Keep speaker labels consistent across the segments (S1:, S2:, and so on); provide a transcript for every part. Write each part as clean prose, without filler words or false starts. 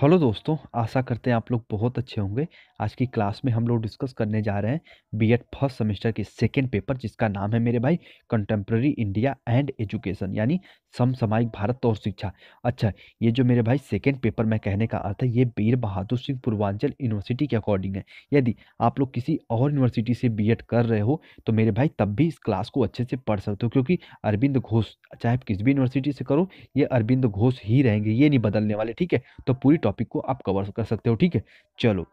S1: Hello दोस्तों, आशा करते हैं आप लोग बहुत अच्छे होंगे। आज की क्लास में हम लोग डिस्कस करने जा रहे हैं बीएड फर्स्ट सेमेस्टर के सेकंड पेपर, जिसका नाम है मेरे भाई कंटेम्प्रेरी इंडिया एंड एजुकेशन, यानी समसामयिक भारत और शिक्षा। अच्छा, ये जो मेरे भाई सेकंड पेपर में कहने का अर्थ है, ये वीर बहादुर सिंह पूर्वांचल यूनिवर्सिटी के अकॉर्डिंग है। यदि आप लोग किसी और यूनिवर्सिटी से बीएड कर रहे हो तो मेरे भाई तब भी इस क्लास को अच्छे से पढ़ सकते हो, क्योंकि अरविंद घोष चाहे आप किसी भी यूनिवर्सिटी से करो, ये अरविंद घोष ही रहेंगे, ये नहीं बदलने वाले। ठीक है, तो पूरी टॉपिक को आप कवर कर सकते हो। ठीक है, चलो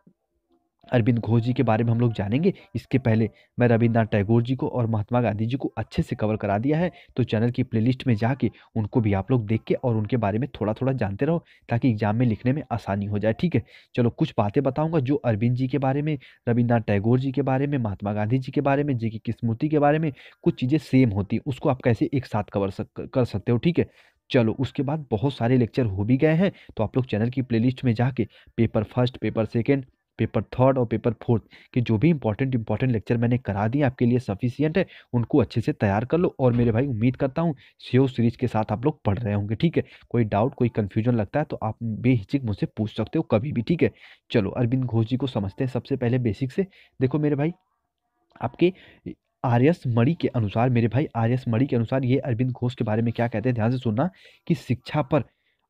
S1: अरविंद घोष जी के बारे में हम लोग जानेंगे। इसके पहले मैं रविन्द्रनाथ टैगोर जी को और महात्मा गांधी जी को अच्छे से कवर करा दिया है, तो चैनल की प्लेलिस्ट में जाके उनको भी आप लोग देख के और उनके बारे में थोड़ा थोड़ा जानते रहो, ताकि एग्जाम में लिखने में आसानी हो जाए। ठीक है, चलो कुछ बातें बताऊंगा जो अरविंद जी के बारे में, रविन्द्रनाथ टैगोर जी के बारे में, महात्मा गांधी जी के बारे में, जी की कृष्णमूर्ति के बारे में। कुछ चीज़ें सेम होती हैं, उसको आप कैसे एक साथ कर सकते हो। ठीक है, चलो उसके बाद बहुत सारे लेक्चर हो भी गए हैं, तो आप लोग चैनल की प्लेलिस्ट में जाके paper first, paper second, paper third और पेपर फोर्थ के जो भी इंपॉर्टेंट लेक्चर मैंने करा दिए आपके लिए सफिशियंट है, उनको अच्छे से तैयार कर लो। और मेरे भाई उम्मीद करता हूँ सीओ सीरीज के साथ आप लोग पढ़ रहे होंगे। ठीक है, कोई डाउट कोई कंफ्यूजन लगता है तो आप बेहिचक मुझसे पूछ सकते हो कभी भी। ठीक है, चलो अरविंद घोष जी को समझते हैं सबसे पहले बेसिक से। देखो मेरे भाई, आपके आर्यस मणि के अनुसार, मेरे भाई आर्यस मणि के अनुसार ये अरविंद घोष के बारे में क्या कहते हैं, ध्यान से सुनना। कि शिक्षा पर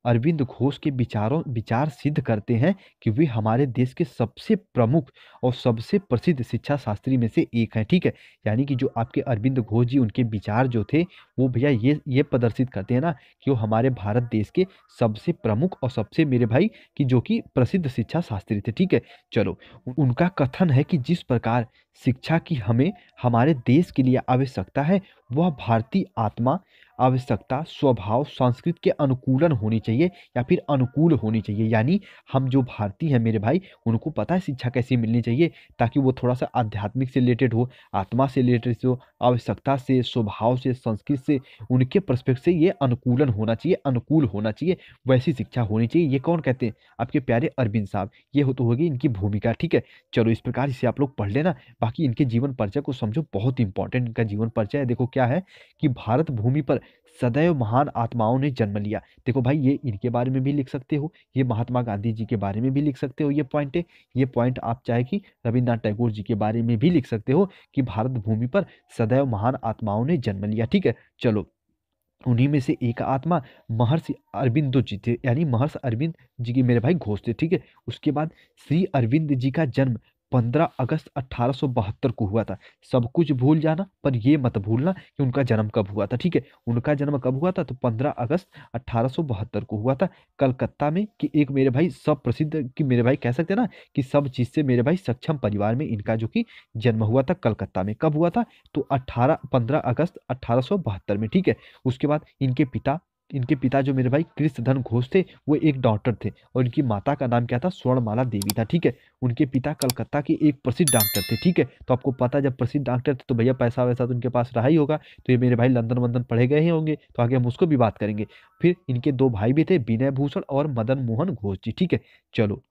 S1: अरविंद घोष के विचार सिद्ध करते हैं कि वे हमारे देश के सबसे प्रमुख और सबसे प्रसिद्ध शिक्षा शास्त्री में से एक हैं। ठीक है, यानी कि जो आपके अरविंद घोष जी, उनके विचार जो थे वो भैया ये प्रदर्शित करते हैं ना, कि वो हमारे भारत देश के सबसे प्रमुख और सबसे मेरे भाई कि जो कि प्रसिद्ध शिक्षा शास्त्री थे। ठीक है, चलो उनका कथन है कि जिस प्रकार शिक्षा की हमें हमारे देश के लिए आवश्यकता है, वह भारतीय आत्मा, आवश्यकता, स्वभाव, संस्कृति के अनुकूलन होनी चाहिए या फिर अनुकूल होनी चाहिए। यानी हम जो भारतीय हैं मेरे भाई, उनको पता है शिक्षा कैसी मिलनी चाहिए, ताकि वो थोड़ा सा आध्यात्मिक से रिलेटेड हो, आत्मा से रिलेटेड हो, आवश्यकता से, स्वभाव से, संस्कृति से, उनके पर्सपेक्ट से ये अनुकूलन होना चाहिए, अनुकूल होना चाहिए, वैसी शिक्षा होनी चाहिए। ये कौन कहते हैं? आपके प्यारे अरविंद साहब। ये हो तो होगी इनकी भूमिका। ठीक है, चलो इस प्रकार इसे आप लोग पढ़ लेना। बाकी इनके जीवन परिचय को समझो, बहुत इंपॉर्टेंट इनका जीवन परिचय है। देखो क्या है कि भारत भूमि पर सदैव महान आत्माओं ने जन्म लिया। देखो भाई, ये इनके बारे में भी लिख सकते हो, ये महात्मा गांधी जी के बारे में भी लिख सकते हो। ये पॉइंट है, ये पॉइंट आप चाहे कि रविन्द्रनाथ टैगोर जी के बारे में भी लिख सकते हो, कि भारत भूमि पर सदैव महान आत्माओं ने जन्म लिया। ठीक है, चलो उन्हीं में से एक आत्मा महर्षि अरविंदो जी थे, यानी महर्षि अरविंद जी की मेरे भाई घोष थे। ठीक है, उसके बाद श्री अरविंद जी का जन्म 15 अगस्त 1872 को हुआ था। सब कुछ भूल जाना, पर ये मत भूलना कि उनका जन्म कब हुआ था। ठीक है, उनका जन्म कब हुआ था? तो 15 अगस्त 1872 को हुआ था, कलकत्ता में। कि एक मेरे भाई सब प्रसिद्ध, कि मेरे भाई कह सकते हैं ना कि सब चीज से मेरे भाई सक्षम परिवार में इनका जो कि जन्म हुआ था, कलकत्ता में। कब हुआ था? तो 15 अगस्त 1872 में। ठीक है, उसके बाद इनके पिता जो मेरे भाई कृष्णधन घोष थे, वो एक डॉक्टर थे, और इनकी माता का नाम क्या था? स्वर्णमाला देवी था। ठीक है, उनके पिता कलकत्ता के एक प्रसिद्ध डॉक्टर थे। ठीक है, तो आपको पता है जब प्रसिद्ध डॉक्टर थे तो भैया पैसा वैसा तो उनके पास रहा ही होगा, तो ये मेरे भाई लंदन वंदन पढ़े गए ही होंगे, तो आगे हम उसको भी बात करेंगे। फिर इनके दो भाई भी थे, विनय भूषण और मदन मोहन घोष जी। ठीक है, चलो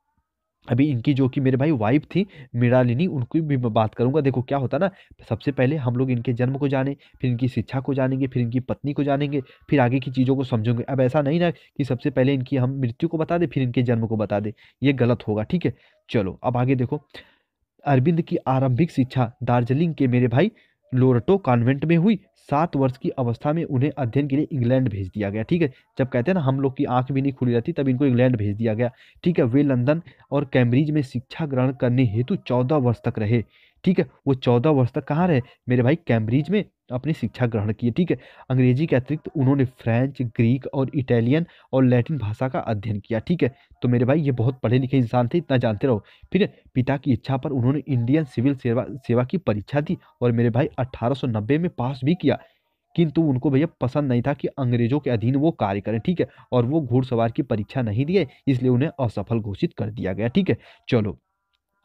S1: अभी इनकी जो कि मेरे भाई वाइफ थी मृणालिनी, उनकी भी मैं बात करूंगा। देखो क्या होता ना, सबसे पहले हम लोग इनके जन्म को जाने, फिर इनकी शिक्षा को जानेंगे, फिर इनकी पत्नी को जानेंगे, फिर आगे की चीज़ों को समझेंगे। अब ऐसा नहीं ना कि सबसे पहले इनकी हम मृत्यु को बता दे फिर इनके जन्म को बता दे, ये गलत होगा। ठीक है, चलो अब आगे देखो। अरविंद की आरंभिक शिक्षा दार्जिलिंग के मेरे भाई लोरटो कॉन्वेंट में हुई। 7 वर्ष की अवस्था में उन्हें अध्ययन के लिए इंग्लैंड भेज दिया गया। ठीक है, जब कहते हैं ना हम लोग की आंख भी नहीं खुली रहती, तब इनको इंग्लैंड भेज दिया गया। ठीक है, वे लंदन और कैम्ब्रिज में शिक्षा ग्रहण करने हेतु 14 वर्ष तक रहे। ठीक है, वो 14 वर्ष तक कहाँ रहे? मेरे भाई कैम्ब्रिज में अपनी शिक्षा ग्रहण की। ठीक है, अंग्रेजी के अतिरिक्त उन्होंने फ्रेंच, ग्रीक और इटालियन और लैटिन भाषा का अध्ययन किया। ठीक है, तो मेरे भाई ये बहुत पढ़े लिखे इंसान थे, इतना जानते रहो। फिर पिता की इच्छा पर उन्होंने इंडियन सिविल सेवा सेवा की परीक्षा दी, और मेरे भाई 1890 में पास भी किया। किंतु उनको भैया पसंद नहीं था कि अंग्रेजों के अधीन वो कार्य करें। ठीक है, और वो घुड़सवार की परीक्षा नहीं दिए, इसलिए उन्हें असफल घोषित कर दिया गया। ठीक है, चलो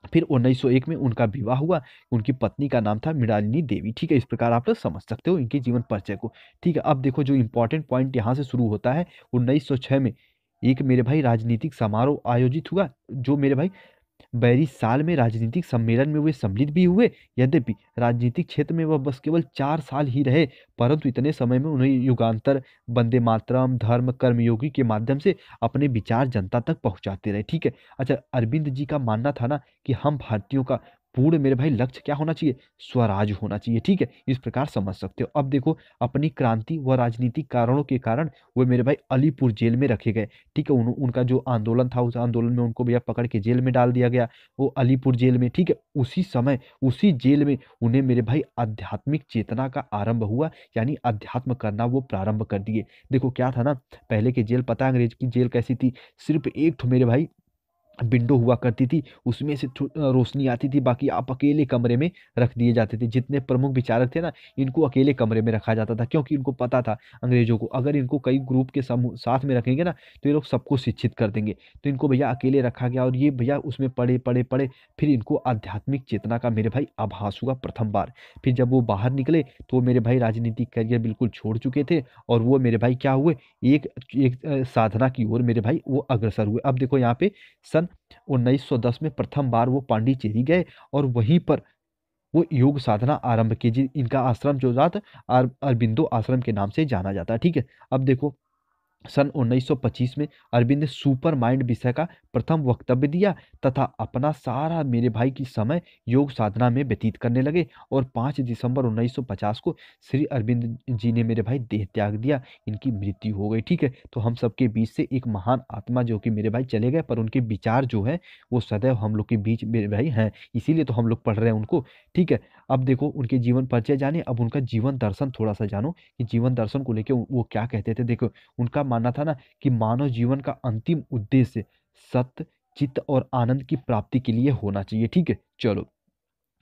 S1: फिर 1901 में उनका विवाह हुआ। उनकी पत्नी का नाम था मृणालिनी देवी। ठीक है, इस प्रकार आप लोग समझ सकते हो इनके जीवन परिचय को। ठीक है, अब देखो जो इंपॉर्टेंट पॉइंट यहाँ से शुरू होता है। 1906 में एक मेरे भाई राजनीतिक समारोह आयोजित हुआ, जो मेरे भाई बैरी साल में राजनीतिक सम्मेलन में वे सम्मिलित भी हुए। यद्यपि राजनीतिक क्षेत्र में वह बस केवल 4 साल ही रहे, परंतु इतने समय में उन्हें युगांतर, वंदे मातरम, धर्म, कर्मयोगी के माध्यम से अपने विचार जनता तक पहुंचाते रहे। ठीक है। अच्छा, अरविंद जी का मानना था ना कि हम भारतीयों का पूर्ण मेरे भाई लक्ष्य क्या होना चाहिए, स्वराज होना चाहिए। ठीक है, इस प्रकार समझ सकते हो। अब देखो, अपनी क्रांति व राजनीतिक कारणों के कारण वो मेरे भाई अलीपुर जेल में रखे गए। ठीक है, उनका जो आंदोलन था, उस आंदोलन में उनको भैया पकड़ के जेल में डाल दिया गया, वो अलीपुर जेल में। ठीक है, उसी समय उसी जेल में उन्हें मेरे भाई आध्यात्मिक चेतना का आरंभ हुआ, यानी अध्यात्म करना वो प्रारंभ कर दिए। देखो क्या था ना, पहले के जेल पता है अंग्रेज की जेल कैसी थी, सिर्फ एक ठो मेरे भाई विंडो हुआ करती थी, उसमें से रोशनी आती थी, बाकी आप अकेले कमरे में रख दिए जाते थे। जितने प्रमुख विचारक थे ना, इनको अकेले कमरे में रखा जाता था, क्योंकि इनको पता था अंग्रेजों को अगर इनको कई ग्रुप के समूह साथ में रखेंगे ना, तो ये लोग सबको शिक्षित कर देंगे। तो इनको भैया अकेले रखा गया, और ये भैया उसमें पढ़े पढ़े पढ़े, फिर इनको आध्यात्मिक चेतना का मेरे भाई आभास हुआ प्रथम बार। फिर जब वो बाहर निकले तो वो मेरे भाई राजनीतिक करियर बिल्कुल छोड़ चुके थे, और वो मेरे भाई क्या हुए, एक एक साधना की ओर मेरे भाई वो अग्रसर हुए। अब देखो यहाँ पे सन 1910 में प्रथम बार वो पांडिचेरी गए, और वहीं पर वो योग साधना आरंभ की। जी, इनका आश्रम जो जात अरबिंदो आश्रम के नाम से जाना जाता है। ठीक है। अब देखो, सन 1925 में अरविंद ने सुपर माइंड विषय का प्रथम वक्तव्य दिया, तथा अपना सारा मेरे भाई की समय योग साधना में व्यतीत करने लगे, और 5 दिसंबर 1950 को श्री अरविंद जी ने मेरे भाई देह त्याग दिया, इनकी मृत्यु हो गई। ठीक है, तो हम सबके बीच से एक महान आत्मा जो कि मेरे भाई चले गए, पर उनके विचार जो है वो सदैव हम लोग के बीच मेरे भाई हैं, इसीलिए तो हम लोग पढ़ रहे हैं उनको। ठीक है। अब देखो, उनके जीवन परिचय जाने, अब उनका जीवन दर्शन थोड़ा सा जानो कि जीवन दर्शन को लेकर वो क्या कहते थे। देखो, उनका मानना था ना कि मानव जीवन का अंतिम उद्देश्य सत्य, चित्त और आनंद की प्राप्ति के लिए होना चाहिए। ठीक है। चलो,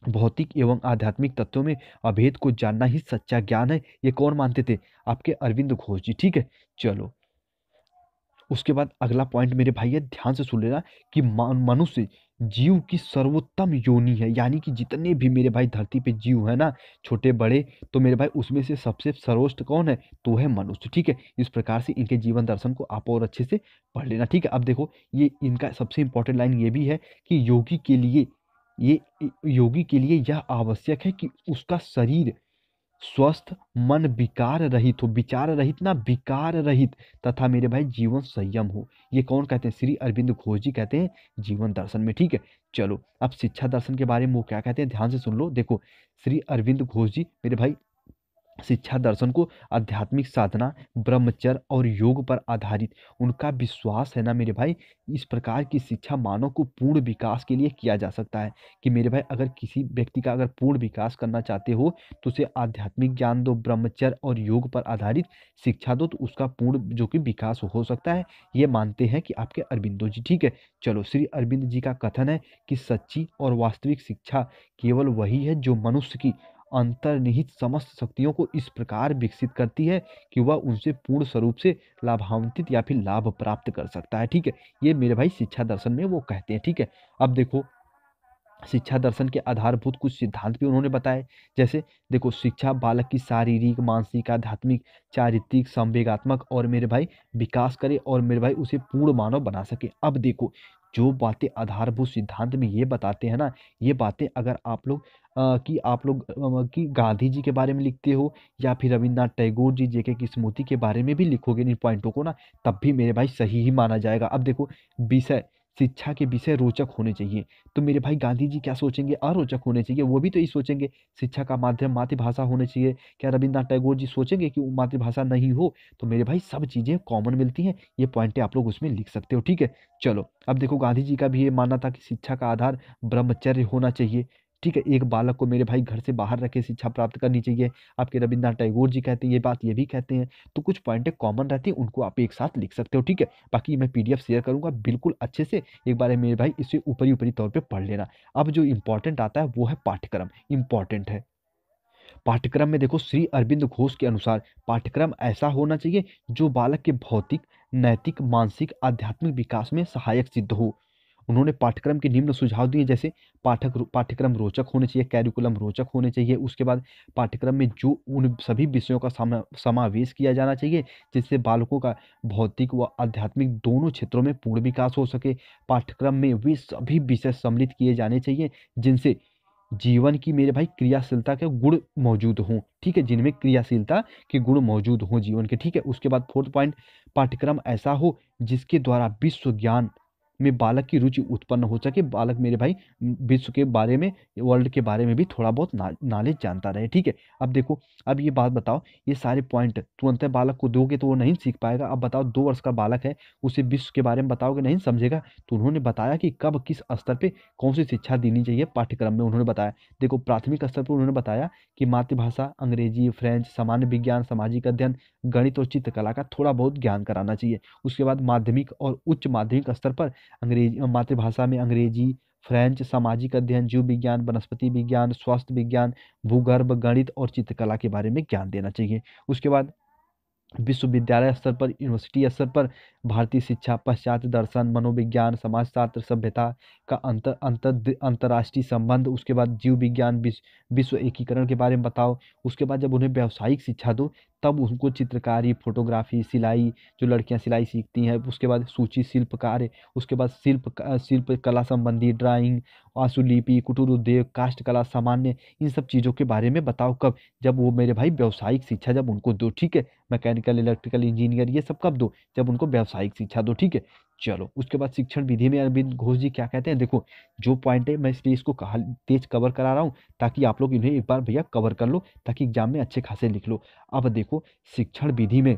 S1: भौतिक एवं आध्यात्मिक तत्वों में अभेद को जानना ही सच्चा ज्ञान है, ये कौन मानते थे, आपके अरविंद घोष जी। ठीक है। चलो, उसके बाद अगला पॉइंट मेरे भाई है, ध्यान से सुन लेना कि मनुष्य जीव की सर्वोत्तम योनि है, यानी कि जितने भी मेरे भाई धरती पे जीव है ना, छोटे बड़े, तो मेरे भाई उसमें से सबसे सर्वोच्च कौन है, तो है मनुष्य। ठीक है, इस प्रकार से इनके जीवन दर्शन को आप और अच्छे से पढ़ लेना। ठीक है। अब देखो, ये इनका सबसे इंपॉर्टेंट लाइन ये भी है कि ये योगी के लिए यह आवश्यक है कि उसका शरीर स्वस्थ, मन विकार रहित हो, विचार रहित ना, विकार रहित, तथा मेरे भाई जीवन संयम हो। ये कौन कहते हैं, श्री अरविंद घोष जी कहते हैं जीवन दर्शन में। ठीक है। चलो, अब शिक्षा दर्शन के बारे में वो क्या कहते हैं, ध्यान से सुन लो। देखो, श्री अरविंद घोष जी मेरे भाई शिक्षा दर्शन को आध्यात्मिक साधना, ब्रह्मचर्य और योग पर आधारित, उनका विश्वास है ना मेरे भाई, इस प्रकार की शिक्षा मानव को पूर्ण विकास के लिए किया जा सकता है। कि मेरे भाई अगर किसी व्यक्ति का अगर पूर्ण विकास करना चाहते हो, तो उसे आध्यात्मिक ज्ञान दो, ब्रह्मचर्य और योग पर आधारित शिक्षा दो, तो उसका पूर्ण जो कि विकास हो सकता है। ये मानते हैं कि आपके अरविंदो जी। ठीक है। चलो, श्री अरविंद जी का कथन है कि सच्ची और वास्तविक शिक्षा केवल वही है जो मनुष्य की अंतर्निहित समस्त शक्तियों को इस प्रकार विकसित करती है कि वह उनसे पूर्ण स्वरूप से लाभान्वित या फिर लाभ प्राप्त कर सकता है। ठीक है, ये मेरे भाई शिक्षा दर्शन में वो कहते हैं। ठीक है। अब देखो, शिक्षा दर्शन के आधारभूत कुछ सिद्धांत भी उन्होंने बताए। जैसे देखो, शिक्षा बालक की शारीरिक, मानसिक, आध्यात्मिक, चारित्रिक, संवेगात्मक और मेरे भाई विकास करे, और मेरे भाई उसे पूर्ण मानव बना सके। अब देखो, जो बातें आधारभूत सिद्धांत में ये बताते हैं ना, ये बातें अगर आप लोग गांधी जी के बारे में लिखते हो, या फिर रविन्द्रनाथ टैगोर जी, जेके की स्मृति के बारे में भी लिखोगे इन पॉइंटों को ना, तब भी मेरे भाई सही ही माना जाएगा। अब देखो, विषय शिक्षा के विषय रोचक होने चाहिए, तो मेरे भाई गांधी जी क्या सोचेंगे, अरोचक होने चाहिए, वो भी तो यही सोचेंगे। शिक्षा का माध्यम मातृभाषा होने चाहिए, क्या रविन्द्रनाथ टैगोर जी सोचेंगे कि वो मातृभाषा नहीं हो, तो मेरे भाई सब चीजें कॉमन मिलती हैं, ये पॉइंटें आप लोग उसमें लिख सकते हो। ठीक है। चलो, अब देखो, गांधी जी का भी ये मानना था कि शिक्षा का आधार ब्रह्मचर्य होना चाहिए। ठीक है, एक बालक को मेरे भाई घर से बाहर रख के शिक्षा प्राप्त करनी चाहिए। आपके रविन्द्रनाथ टैगोर जी कहते हैं ये बात, ये भी कहते हैं। तो कुछ पॉइंटें कॉमन रहती हैं, उनको आप एक साथ लिख सकते हो। ठीक है। बाकी मैं पीडीएफ शेयर करूंगा बिल्कुल अच्छे से, एक बार मेरे भाई इसे ऊपरी ऊपरी तौर पे पढ़ लेना। अब जो इंपॉर्टेंट आता है वो है पाठ्यक्रम, इंपॉर्टेंट है। पाठ्यक्रम में देखो, श्री अरविंद घोष के अनुसार पाठ्यक्रम ऐसा होना चाहिए जो बालक के भौतिक, नैतिक, मानसिक, आध्यात्मिक विकास में सहायक सिद्ध हो, उन्होंने पाठ्यक्रम के निम्न सुझाव दिए, जैसे पाठ्यक्रम रोचक होने चाहिए, कैरिकुलम रोचक होने चाहिए। उसके बाद पाठ्यक्रम में जो उन सभी विषयों का समावेश किया जाना चाहिए जिससे बालकों का भौतिक व आध्यात्मिक दोनों क्षेत्रों में पूर्ण विकास हो सके। पाठ्यक्रम में वे सभी विषय सम्मिलित किए जाने चाहिए जिनसे जीवन की मेरे भाई क्रियाशीलता के गुण मौजूद हों, ठीक है, जिनमें क्रियाशीलता के गुण मौजूद हों जीवन के, ठीक है। उसके बाद फोर्थ पॉइंट, पाठ्यक्रम ऐसा हो जिसके द्वारा विश्व ज्ञान में बालक की रुचि उत्पन्न हो सके, बालक मेरे भाई विश्व के बारे में, वर्ल्ड के बारे में भी थोड़ा बहुत नॉलेज जानता रहे, ठीक है। अब देखो, अब ये बात बताओ, ये सारे पॉइंट तुरंत बालक को दोगे तो वो नहीं सीख पाएगा। अब बताओ 2 वर्ष का बालक है, उसे विश्व के बारे में बताओगे, नहीं समझेगा। तो उन्होंने बताया कि कब किस स्तर पे कौन सी शिक्षा देनी चाहिए पाठ्यक्रम में, उन्होंने बताया। देखो, प्राथमिक स्तर पर उन्होंने बताया कि मातृभाषा, अंग्रेजी, फ्रेंच, सामान्य विज्ञान, सामाजिक अध्ययन, गणित और चित्रकला का थोड़ा बहुत ज्ञान कराना चाहिए। उसके बाद माध्यमिक और उच्च माध्यमिक स्तर पर अंग्रेजी, मातृभाषा में अंग्रेजी, फ्रेंच, सामाजिक अध्ययन, जीव विज्ञान, वनस्पति विज्ञान, स्वास्थ्य विज्ञान, भूगर्भ, गणित और चित्रकला के बारे में ज्ञान देना चाहिए। उसके बाद विश्वविद्यालय स्तर पर, यूनिवर्सिटी स्तर पर भारतीय शिक्षा, पाश्चात्य दर्शन, मनोविज्ञान, समाजशास्त्र, सभ्यता का अंतर्राष्ट्रीय संबंध, उसके बाद जीव विज्ञान, विश्व एकीकरण के बारे में बताओ। उसके बाद जब उन्हें व्यावसायिक शिक्षा दो तब उनको चित्रकारी, फोटोग्राफी, सिलाई, जो लड़कियां सिलाई सीखती हैं, उसके बाद सूची शिल्प कार्य, उसके बाद शिल्प कला संबंधी ड्राइंग, आशुलिपि, कुटीर उद्योग, काष्ठ कला, सामान्य, इन सब चीज़ों के बारे में बताओ। कब? जब वो मेरे भाई व्यावसायिक शिक्षा जब उनको दो, ठीक है। मैकेनिकल, इलेक्ट्रिकल, इंजीनियर, ये सब कब दो? जब उनको व्यावसायिक शिक्षा दो, ठीक है। चलो, उसके बाद शिक्षण विधि में अरविंद घोष जी क्या कहते हैं, देखो, जो पॉइंट है मैं इसलिए इसको तेज कवर करा रहा हूँ ताकि आप लोग इन्हें एक बार भैया कवर कर लो, ताकि एग्जाम में अच्छे खासे लिख लो। अब देखो, शिक्षण विधि में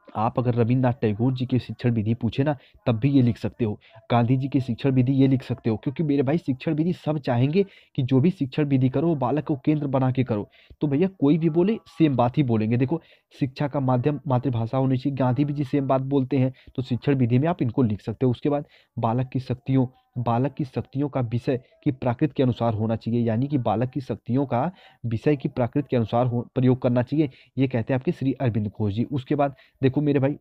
S1: आप अगर रविन्द्रनाथ टैगोर जी की शिक्षण विधि पूछे ना, तब भी ये लिख सकते हो। गांधी जी की शिक्षण विधि ये लिख सकते हो, क्योंकि मेरे भाई शिक्षण विधि सब चाहेंगे कि जो भी शिक्षण विधि करो वो बालक को केंद्र बना के करो। तो भैया कोई भी बोले सेम बात ही बोलेंगे। देखो, शिक्षा का माध्यम मातृभाषा होनी चाहिए, गांधी भी जी सेम बात बोलते हैं, तो शिक्षण विधि में आप इनको लिख सकते हो। उसके बाद बालक की शक्तियों का विषय की प्रकृति के अनुसार होना चाहिए, यानी कि बालक की शक्तियों का विषय की प्रकृति के अनुसार प्रयोग करना चाहिए, ये कहते हैं आपके श्री अरविंद घोष जी। उसके बाद देखो मेरे भाई,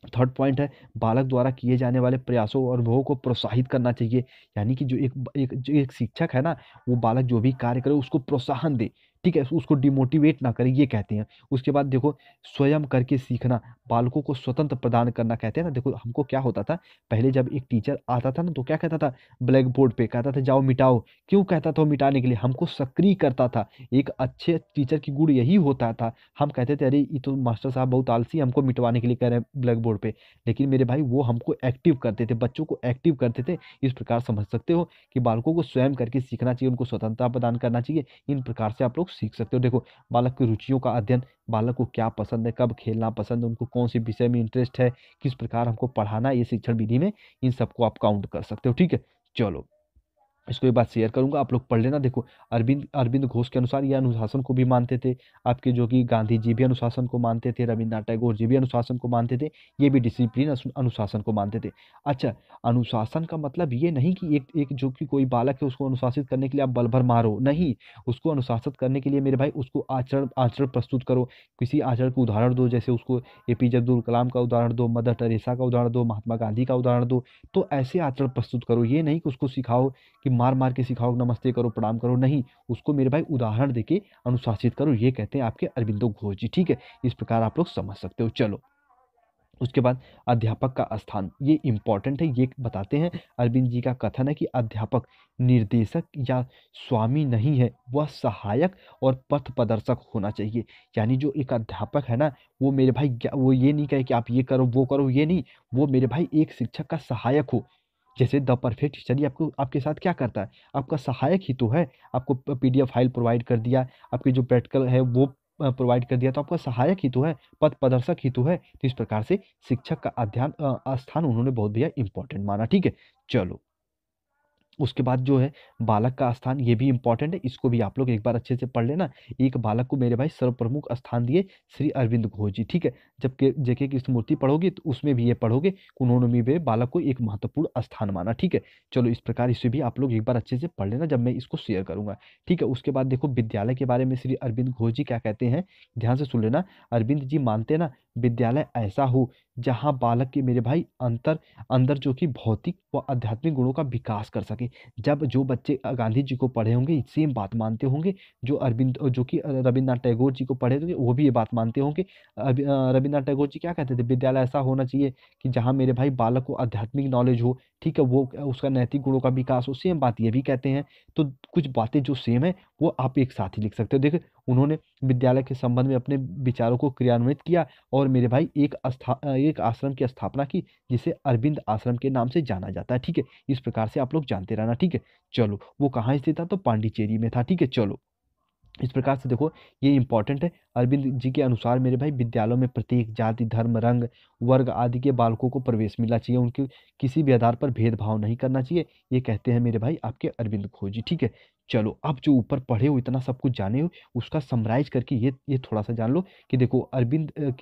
S1: थर्ड पॉइंट है, बालक द्वारा किए जाने वाले प्रयासों और अनुभवों को प्रोत्साहित करना चाहिए, यानी कि जो एक शिक्षक है ना, वो बालक जो भी कार्य करे उसको प्रोत्साहन दे, ठीक है, उसको डिमोटिवेट ना करे, ये कहते हैं। उसके बाद देखो, स्वयं करके सीखना, बालकों को स्वतंत्र प्रदान करना, कहते हैं ना। देखो, हमको क्या होता था पहले, जब एक टीचर आता था ना तो क्या कहता था, ब्लैक बोर्ड पे कहता था जाओ मिटाओ। क्यों कहता था वो मिटाने के लिए? हमको सक्रिय करता था। एक अच्छे टीचर की गुण यही होता था। हम कहते थे अरे ये तो मास्टर साहब बहुत आलसी, हमको मिटवाने के लिए कह रहे हैं ब्लैक बोर्ड पे, लेकिन मेरे भाई वो हमको एक्टिव करते थे, बच्चों को एक्टिव करते थे। इस प्रकार समझ सकते हो कि बालकों को स्वयं करके सीखना चाहिए, उनको स्वतंत्रता प्रदान करना चाहिए। इन प्रकार से आप लोग सीख सकते हो। देखो, बालक की रुचियों का अध्ययन, बालक को क्या पसंद है, कब खेलना पसंद है, उनको कौन से विषय में इंटरेस्ट है, किस प्रकार हमको पढ़ाना है, ये शिक्षण विधि में इन सबको आप काउंट कर सकते हो, ठीक है। चलो, इसको एक बात शेयर करूंगा, आप लोग पढ़ लेना। देखो, अरविंद अरविंद घोष के अनुसार ये अनुशासन को भी मानते थे, आपके जो कि गांधी जी भी अनुशासन को मानते थे, रविन्द्रनाथ टैगोर जी भी अनुशासन को मानते थे, ये भी डिसिप्लिन अनुशासन को मानते थे। अच्छा, अनुशासन का मतलब ये नहीं कि एक एक जो कि कोई बालक है उसको अनुशासित करने के लिए आप बल भर मारो, नहीं। उसको अनुशासित करने के लिए मेरे भाई उसको आचरण आचरण प्रस्तुत करो, किसी आचरण का उदाहरण दो, जैसे उसको एपीजे अब्दुल कलाम का उदाहरण दो, मदर टेरेसा का उदाहरण दो, महात्मा गांधी का उदाहरण दो। तो ऐसे आचरण प्रस्तुत करो, ये नहीं कि उसको सिखाओ कि मार मार के सिखाओ, नमस्ते करो, प्रणाम करो, नहीं। उसको मेरे भाई उदाहरण देके अनुशासित करो, ये कहते हैं आपके अरविंदो घोष जी, ठीक है। इस प्रकार आप लोग समझ सकते हो। चलो, उसके बाद अध्यापक का स्थान, ये इंपॉर्टेंट है, ये बताते हैं। अरविंद जी का कथन है कि अध्यापक निर्देशक या स्वामी नहीं है, वह सहायक और पथ प्रदर्शक होना चाहिए। यानी जो एक अध्यापक है ना, वो मेरे भाई वो ये नहीं कहे कि आप ये करो, ये नहीं। वो मेरे भाई एक शिक्षक का सहायक हो। जैसे द परफेक्ट स्टडी आपको आपके साथ क्या करता है, आपका सहायक ही तो है। आपको पीडीएफ फाइल प्रोवाइड कर दिया, आपके जो प्रैक्टिकल है वो प्रोवाइड कर दिया, तो आपका सहायक ही तो है, पथ प्रदर्शक ही तो है। तो इस प्रकार से शिक्षक का स्थान उन्होंने बहुत भैया इंपॉर्टेंट माना, ठीक है। चलो, उसके बाद जो है बालक का स्थान, ये भी इंपॉर्टेंट है, इसको भी आप लोग एक बार अच्छे से पढ़ लेना। एक बालक को मेरे भाई सर्वप्रमुख स्थान दिए श्री अरविंद घोष जी, ठीक है। जबकि जेके की स्मृति पढ़ोगे तो उसमें भी ये पढ़ोगे कि उन्होंने भी बालक को एक महत्वपूर्ण स्थान माना, ठीक है। चलो, इस प्रकार इसे भी आप लोग एक बार अच्छे से पढ़ लेना जब मैं इसको शेयर करूंगा, ठीक है। उसके बाद देखो, विद्यालय के बारे में श्री अरविंद घोष जी क्या कहते हैं, ध्यान से सुन लेना। अरविंद जी मानते हैं ना, विद्यालय ऐसा हो जहाँ बालक के मेरे भाई अंदर जो कि भौतिक व आध्यात्मिक गुणों का विकास कर सके। जब जो बच्चे गांधी जी को पढ़े होंगे सेम बात मानते होंगे, जो कि रविन्द्रनाथ टैगोर जी को पढ़े थे वो भी ये बात मानते होंगे। रविन्द्रनाथ टैगोर जी क्या कहते थे, विद्यालय ऐसा होना चाहिए कि जहाँ मेरे भाई बालक को आध्यात्मिक नॉलेज हो, ठीक है, वो उसका नैतिक गुणों का विकास हो। सेम बात ये भी कहते हैं। तो कुछ बातें जो सेम है वो आप एक साथ ही लिख सकते हो। देखिए, उन्होंने विद्यालय के संबंध में अपने विचारों को क्रियान्वित किया और मेरे भाई एक आश्रम की स्थापना की जिसे अरविंद आश्रम के नाम से जाना जाता है। ठीक है, इस प्रकार से आप लोग जानते रहना। ठीक है, चलो वो कहाँ स्थित था, तो पांडिचेरी में था। ठीक है, चलो इस प्रकार से देखो, ये इंपॉर्टेंट है। अरविंद जी के अनुसार मेरे भाई विद्यालयों में प्रत्येक जाति, धर्म, रंग, वर्ग आदि के बालकों को प्रवेश मिलना चाहिए। उनके किसी भी आधार पर भेदभाव नहीं करना चाहिए। ये कहते हैं मेरे भाई आपके अरविंद घोष जी। ठीक है, चलो अब जो ऊपर पढ़े हो, इतना सब कुछ जाने हो, उसका समराइज करके ये थोड़ा सा जान लो कि देखो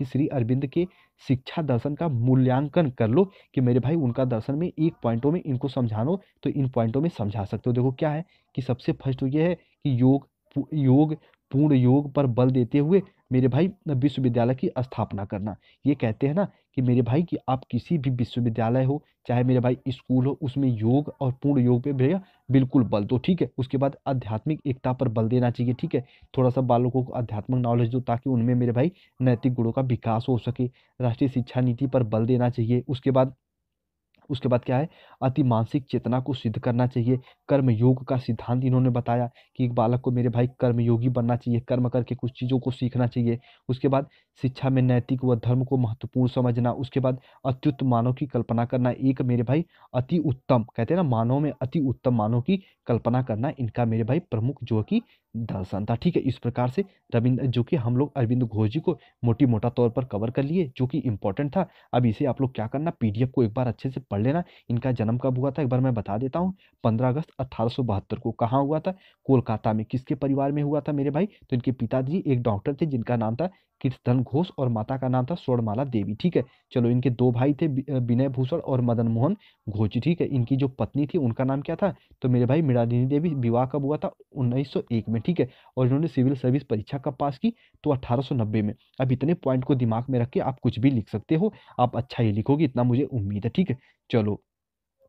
S1: श्री अरविंद के शिक्षा दर्शन का मूल्यांकन कर लो कि मेरे भाई उनका दर्शन में एक पॉइंटों में इनको समझानो तो इन पॉइंटों में समझा सकते हो। देखो क्या है कि सबसे फर्स्ट तो ये है कि योग पूर्ण योग पर बल देते हुए मेरे भाई विश्वविद्यालय की स्थापना करना। ये कहते हैं ना कि मेरे भाई कि आप किसी भी विश्वविद्यालय हो, चाहे मेरे भाई स्कूल हो, उसमें योग और पूर्ण योग पे भैया बिल्कुल बल दो। ठीक है, उसके बाद आध्यात्मिक एकता पर बल देना चाहिए। ठीक है, थोड़ा सा बालकों को आध्यात्मिक नॉलेज दो ताकि उनमें मेरे भाई नैतिक गुणों का विकास हो सके। राष्ट्रीय शिक्षा नीति पर बल देना चाहिए। उसके बाद क्या है, अति मानसिक चेतना को सिद्ध करना चाहिए। कर्म योग का सिद्धांत इन्होंने बताया कि एक बालक को मेरे भाई कर्मयोगी बनना चाहिए, कर्म करके कुछ चीज़ों को सीखना चाहिए। उसके बाद शिक्षा में नैतिक व धर्म को महत्वपूर्ण समझना। उसके बाद अत्युत्तम मानव की कल्पना करना। एक मेरे भाई अति उत्तम, कहते हैं ना, मानव में अति उत्तम मानव की कल्पना करना, इनका मेरे भाई प्रमुख जो कि दर्शन था। ठीक है, इस प्रकार से रविंद्र जो कि हम लोग अरविंद घोष जी को मोटी मोटा तौर पर कवर कर लिए, जो कि इंपॉर्टेंट था। अब इसे आप लोग क्या करना, पीडीएफ को एक बार अच्छे से पढ़ लेना। इनका जन्म कब हुआ था एक बार मैं बता देता हूँ। 15 अगस्त 1872 को। कहाँ हुआ था, कोलकाता में। किसके परिवार में हुआ था मेरे भाई, तो इनके पिताजी एक डॉक्टर थे जिनका नाम था कीर्तन घोष और माता का नाम था स्वर्णमाला देवी। ठीक है, चलो इनके दो भाई थे, विनय भूषण और मदन मोहन घोष जी। ठीक है, इनकी जो पत्नी थी उनका नाम क्या था, तो मेरे भाई मृणालिनी देवी। विवाह कब हुआ था, 1901 में। ठीक है, और इन्होंने सिविल सर्विस परीक्षा कब पास की, तो 1890 में। अब इतने पॉइंट को दिमाग में रख के आप कुछ भी लिख सकते हो, आप अच्छा ही लिखोगे, इतना मुझे उम्मीद है। ठीक है, चलो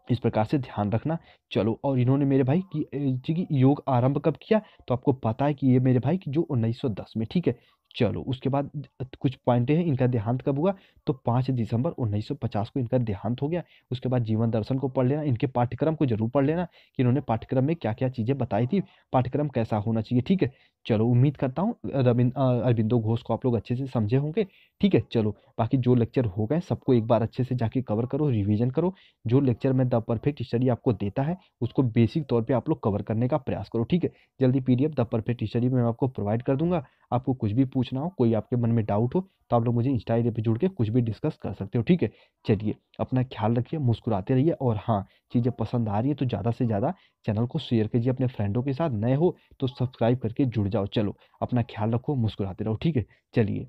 S1: इस प्रकार से ध्यान रखना। चलो, और इन्होंने मेरे भाई जी की योग आरंभ कब किया, तो आपको पता है कि ये मेरे भाई की जो 1910 में। ठीक है, चलो उसके बाद कुछ पॉइंट हैं, इनका देहांत कब हुआ, तो 5 दिसंबर 1950 को इनका देहांत हो गया। उसके बाद जीवन दर्शन को पढ़ लेना, इनके पाठ्यक्रम को जरूर पढ़ लेना कि इन्होंने पाठ्यक्रम में क्या क्या चीजें बताई थी, पाठ्यक्रम कैसा होना चाहिए। ठीक है, चलो उम्मीद करता हूँ अरविंदो घोष को आप लोग अच्छे से समझे होंगे। ठीक है, चलो बाकी जो लेक्चर हो गए सबको एक बार अच्छे से जाके कवर करो, रिवीजन करो। जो लेक्चर में द परफेक्ट स्टडी आपको देता है उसको बेसिक तौर पे आप लोग कवर करने का प्रयास करो। ठीक है, जल्दी पीडीएफ द परफेक्ट स्टडी में मैं आपको प्रोवाइड कर दूंगा। आपको कुछ भी पूछना हो, कोई आपके मन में डाउट हो, तो आप लोग मुझे इंस्टा आईडी पे जुड़ के कुछ भी डिस्कस कर सकते हो। ठीक है, चलिए अपना ख्याल रखिए, मुस्कुराते रहिए, और हाँ, चीज़ें पसंद आ रही है तो ज़्यादा से ज़्यादा चैनल को शेयर कीजिए अपने फ्रेंडों के साथ। नए हो तो सब्सक्राइब करके जुड़ जाओ। चलो अपना ख्याल रखो, मुस्कुराते रहो। ठीक है, चलिए।